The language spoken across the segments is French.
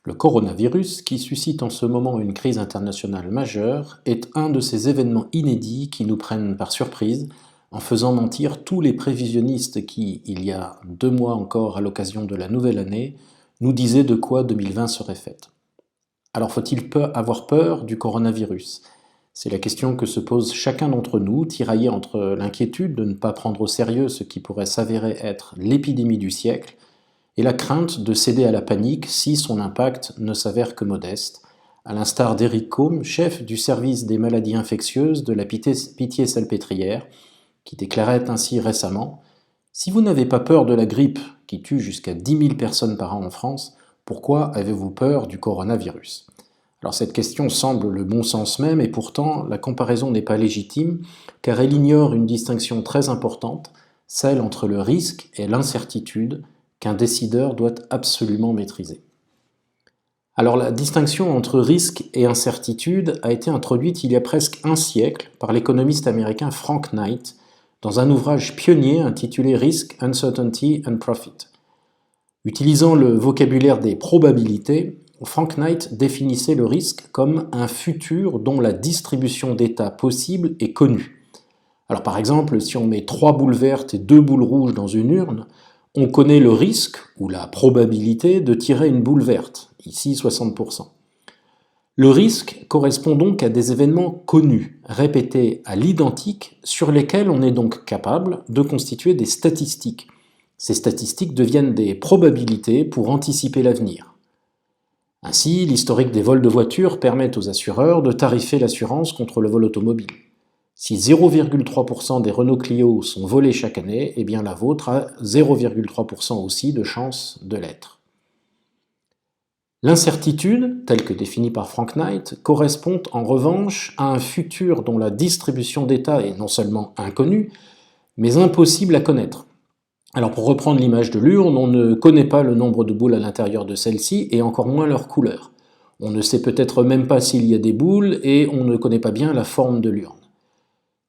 Le coronavirus, qui suscite en ce moment une crise internationale majeure, est un de ces événements inédits qui nous prennent par surprise, en faisant mentir tous les prévisionnistes qui, il y a 2 mois encore à l'occasion de la nouvelle année, nous disaient de quoi 2020 serait faite. Alors faut-il avoir peur du coronavirus? C'est la question que se pose chacun d'entre nous, tiraillé entre l'inquiétude de ne pas prendre au sérieux ce qui pourrait s'avérer être l'épidémie du siècle, et la crainte de céder à la panique si son impact ne s'avère que modeste, à l'instar d'Eric Combe, chef du service des maladies infectieuses de la Pitié-Salpêtrière, qui déclarait ainsi récemment « Si vous n'avez pas peur de la grippe, qui tue jusqu'à 10 000 personnes par an en France, pourquoi avez-vous peur du coronavirus ?» Alors cette question semble le bon sens même, et pourtant la comparaison n'est pas légitime, car elle ignore une distinction très importante, celle entre le risque et l'incertitude, qu'un décideur doit absolument maîtriser. Alors la distinction entre risque et incertitude a été introduite il y a presque un siècle par l'économiste américain Frank Knight dans un ouvrage pionnier intitulé Risk, Uncertainty and Profit. Utilisant le vocabulaire des probabilités, Frank Knight définissait le risque comme un futur dont la distribution d'états possible est connue. Alors par exemple, si on met 3 boules vertes et 2 boules rouges dans une urne, on connaît le risque, ou la probabilité, de tirer une boule verte, ici 60%. Le risque correspond donc à des événements connus, répétés à l'identique, sur lesquels on est donc capable de constituer des statistiques. Ces statistiques deviennent des probabilités pour anticiper l'avenir. Ainsi, l'historique des vols de voitures permet aux assureurs de tarifer l'assurance contre le vol automobile. Si 0,3% des Renault Clio sont volés chaque année, eh bien la vôtre a 0,3% aussi de chance de l'être. L'incertitude, telle que définie par Frank Knight, correspond en revanche à un futur dont la distribution d'états est non seulement inconnue, mais impossible à connaître. Alors pour reprendre l'image de l'urne, on ne connaît pas le nombre de boules à l'intérieur de celle-ci et encore moins leur couleur. On ne sait peut-être même pas s'il y a des boules et on ne connaît pas bien la forme de l'urne.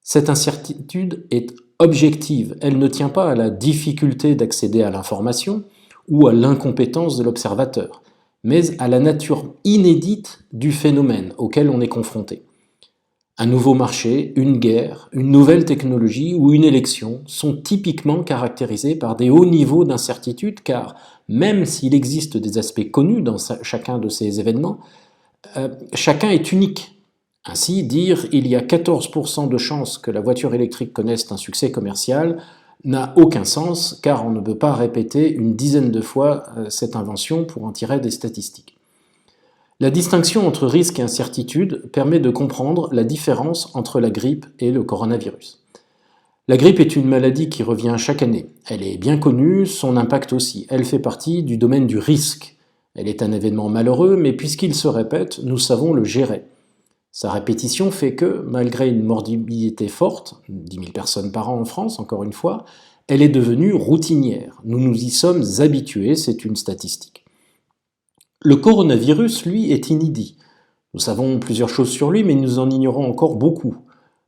Cette incertitude est objective, elle ne tient pas à la difficulté d'accéder à l'information ou à l'incompétence de l'observateur, mais à la nature inédite du phénomène auquel on est confronté. Un nouveau marché, une guerre, une nouvelle technologie ou une élection sont typiquement caractérisés par des hauts niveaux d'incertitude, car même s'il existe des aspects connus dans chacun de ces événements, chacun est unique. Ainsi, dire « il y a 14% de chances que la voiture électrique connaisse un succès commercial » n'a aucun sens, car on ne peut pas répéter une dizaine de fois cette invention pour en tirer des statistiques. La distinction entre risque et incertitude permet de comprendre la différence entre la grippe et le coronavirus. La grippe est une maladie qui revient chaque année. Elle est bien connue, son impact aussi. Elle fait partie du domaine du risque. Elle est un événement malheureux, mais puisqu'il se répète, nous savons le gérer. Sa répétition fait que, malgré une morbidité forte, 10 000 personnes par an en France, encore une fois, elle est devenue routinière. Nous nous y sommes habitués, c'est une statistique. Le coronavirus, lui, est inédit. Nous savons plusieurs choses sur lui, mais nous en ignorons encore beaucoup.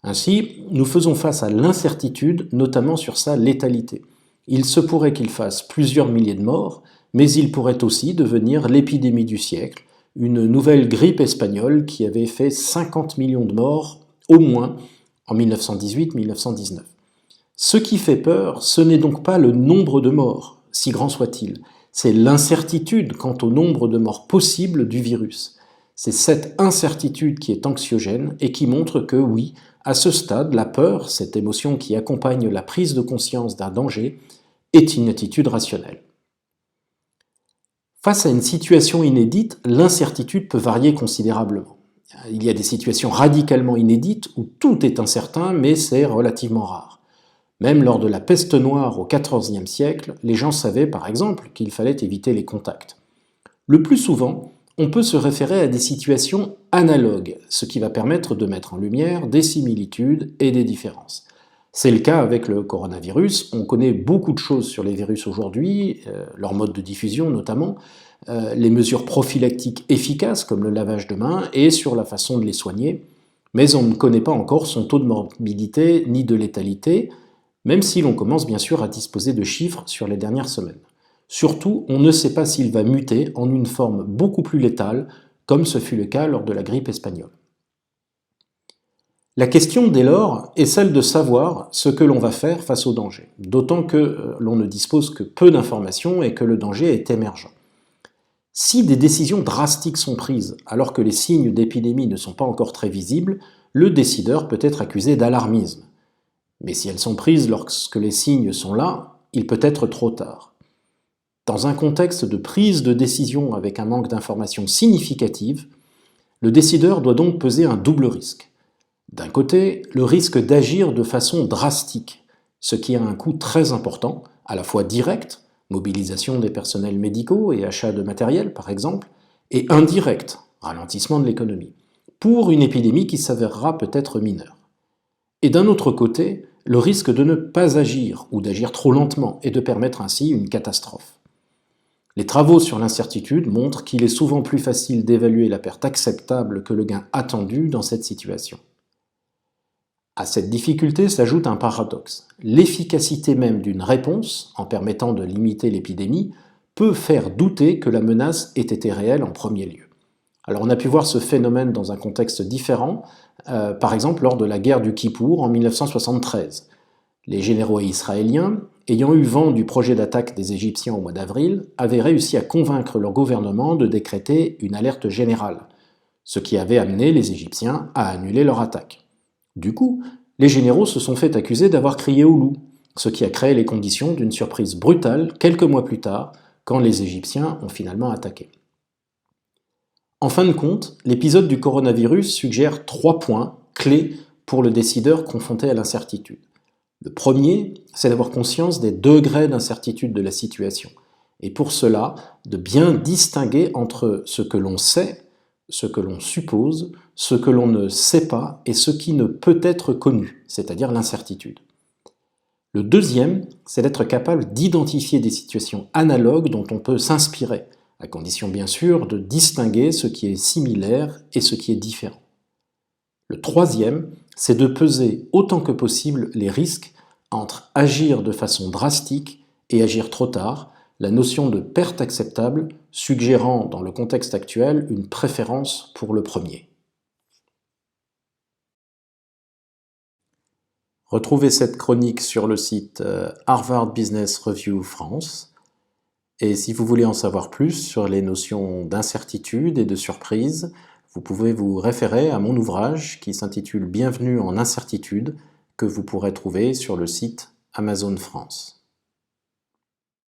Ainsi, nous faisons face à l'incertitude, notamment sur sa létalité. Il se pourrait qu'il fasse plusieurs milliers de morts, mais il pourrait aussi devenir l'épidémie du siècle, une nouvelle grippe espagnole qui avait fait 50 millions de morts, au moins, en 1918-1919. Ce qui fait peur, ce n'est donc pas le nombre de morts, si grand soit-il, c'est l'incertitude quant au nombre de morts possibles du virus. C'est cette incertitude qui est anxiogène et qui montre que oui, à ce stade, la peur, cette émotion qui accompagne la prise de conscience d'un danger, est une attitude rationnelle. Face à une situation inédite, l'incertitude peut varier considérablement. Il y a des situations radicalement inédites où tout est incertain, mais c'est relativement rare. Même lors de la peste noire au XIVe siècle, les gens savaient par exemple qu'il fallait éviter les contacts. Le plus souvent, on peut se référer à des situations analogues, ce qui va permettre de mettre en lumière des similitudes et des différences. C'est le cas avec le coronavirus. On connaît beaucoup de choses sur les virus aujourd'hui, leur mode de diffusion notamment, les mesures prophylactiques efficaces comme le lavage de mains et sur la façon de les soigner, mais on ne connaît pas encore son taux de morbidité ni de létalité, même si l'on commence bien sûr à disposer de chiffres sur les dernières semaines. Surtout, on ne sait pas s'il va muter en une forme beaucoup plus létale, comme ce fut le cas lors de la grippe espagnole. La question dès lors est celle de savoir ce que l'on va faire face au danger, d'autant que l'on ne dispose que peu d'informations et que le danger est émergent. Si des décisions drastiques sont prises alors que les signes d'épidémie ne sont pas encore très visibles, le décideur peut être accusé d'alarmisme. Mais si elles sont prises lorsque les signes sont là, il peut être trop tard. Dans un contexte de prise de décision avec un manque d'informations significatives, le décideur doit donc peser un double risque. D'un côté, le risque d'agir de façon drastique, ce qui a un coût très important, à la fois direct, mobilisation des personnels médicaux et achat de matériel par exemple, et indirect, ralentissement de l'économie, pour une épidémie qui s'avérera peut-être mineure. Et d'un autre côté, le risque de ne pas agir ou d'agir trop lentement et de permettre ainsi une catastrophe. Les travaux sur l'incertitude montrent qu'il est souvent plus facile d'évaluer la perte acceptable que le gain attendu dans cette situation. À cette difficulté s'ajoute un paradoxe. L'efficacité même d'une réponse, en permettant de limiter l'épidémie, peut faire douter que la menace ait été réelle en premier lieu. Alors on a pu voir ce phénomène dans un contexte différent, par exemple lors de la guerre du Kippour en 1973. Les généraux israéliens, ayant eu vent du projet d'attaque des Égyptiens au mois d'avril, avaient réussi à convaincre leur gouvernement de décréter une alerte générale, ce qui avait amené les Égyptiens à annuler leur attaque. Du coup, les généraux se sont fait accuser d'avoir crié au loup, ce qui a créé les conditions d'une surprise brutale quelques mois plus tard, quand les Égyptiens ont finalement attaqué. En fin de compte, l'épisode du coronavirus suggère 3 points clés pour le décideur confronté à l'incertitude. Le premier, c'est d'avoir conscience des degrés d'incertitude de la situation, et pour cela, de bien distinguer entre ce que l'on sait, ce que l'on suppose, ce que l'on ne sait pas et ce qui ne peut être connu, c'est-à-dire l'incertitude. Le deuxième, c'est d'être capable d'identifier des situations analogues dont on peut s'inspirer, à condition bien sûr de distinguer ce qui est similaire et ce qui est différent. Le troisième, c'est de peser autant que possible les risques entre agir de façon drastique et agir trop tard, la notion de perte acceptable suggérant dans le contexte actuel une préférence pour le premier. Retrouvez cette chronique sur le site Harvard Business Review France. Et si vous voulez en savoir plus sur les notions d'incertitude et de surprise, vous pouvez vous référer à mon ouvrage qui s'intitule Bienvenue en incertitude, que vous pourrez trouver sur le site Amazon France.